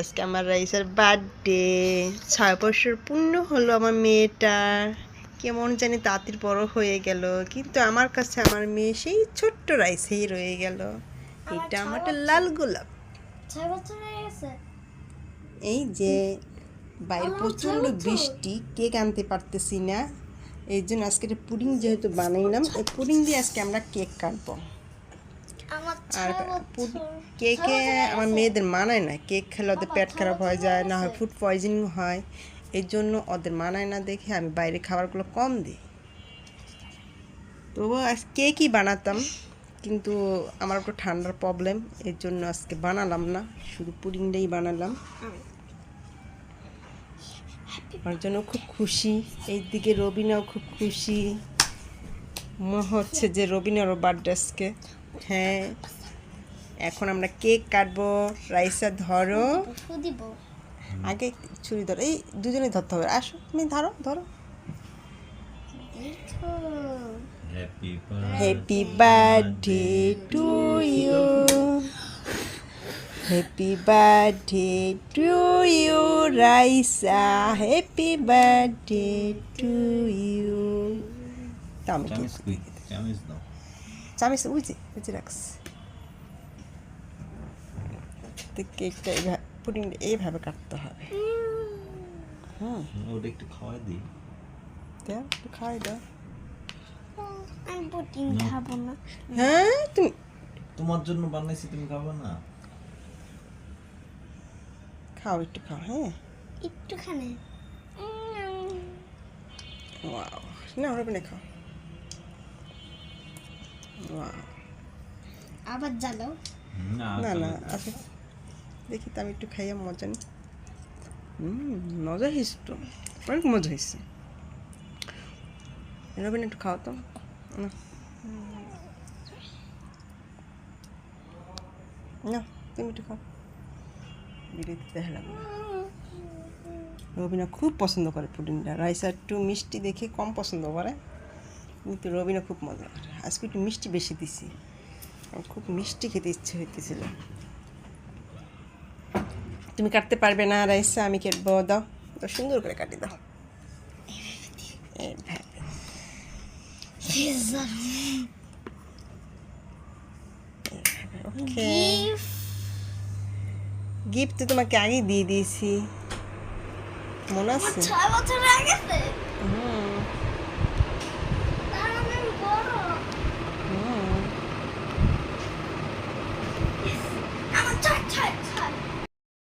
আজকে আমার রাইসার বার্থডে 6 বছর পূর্ণ হলো আমার মেয়েটার। কেমন জানি তাঁতির বড় হয়ে গেল, কিন্তু আমার কাছে আমার মেয়ে সেই ছোট্ট রাইসেই রয়ে গেল। এটা আমার লাল গোলাপ। 6 বছর হয়ে গেছে। এই যে বাইরে প্রচণ্ড বৃষ্টি, কেক আনতে পারতেছি না, এই জন্য আজকে পুডিং যেহেতু বানাইলাম, এই পুডিং দিয়ে আজকে আমরা কেক কাটবো। আর কেকে আমার মেয়েদের মানায় না, কেক খেলে ওদের পেট খারাপ হয়ে যায়, না হয় ফুড পয়জনিং হয়, এই জন্য ওদের মানায় না দেখে আমি বাইরে খাবারগুলো কম দিই। তবুও আজ কেকই বানাতাম, কিন্তু আমার একটু ঠান্ডার প্রবলেম, এর জন্য আজকে বানালাম না, শুধু পুডিংটাই বানালাম। আমার জন্য খুব খুশি, এইদিকে রবিনাও খুব খুশি, মনে হচ্ছে যে রবিনারও বার্থডে আজকে। হ্যাঁ, এখন আমরা কেক কাটবো। রাইসা ধরো, আগে ছুরি ধরো, এই দুজনে ধরতে হবে। আসো তুমি ধরো ধরো। Happy birthday to you, happy birthday to you Raisa, happy birthday to you. চামিচ উইজি উইজি রাখস। কেকটা এইভাবে, পুডিংটা এইভাবে কাটতে হবে। ওটা একটু খাওয়াই দিই। দাও, একটু খাওয়াই দাও। আমি পুডিং খাবো না। হ্যাঁ, তুমি তোমার জন্য বানাইছি, তুমি খাবে না? খাও, একটু খাও। হ্যাঁ, একটুখানি। ওয়াও, না হবে না, খাও। ওয়াও, আবার জ্বালাও। না না, আচ্ছা দেখি তো, আমি একটু খাইয়া মজা নিই। মজা হয়েছে তো, অনেক মজা হয়েছে। রবিন একটু খাও তো। না, তুমি একটু খাও, বিরিতে দেখা লাগবে। রবিনা খুব পছন্দ করে পুডিংটা, রাইসা একটু মিষ্টি দেখে কম পছন্দ করে, কিন্তু রবিনা খুব মজা করে। আজকে একটু মিষ্টি বেশি দিছি, আমার খুব মিষ্টি খেতে ইচ্ছে হইতেছিল। তুমি কাটতে পারবে না রাইসা, আমি কেটবো। দাও, তো সুন্দর করে কাটি দাও। ওকে, গিফট তো তোমাকে আগেই দিয়ে দিয়েছি, মনে আছে? 6 বছর হয়ে গেছে। হুম তার মানে আমি বড়। হুম আমার ছয় ছয়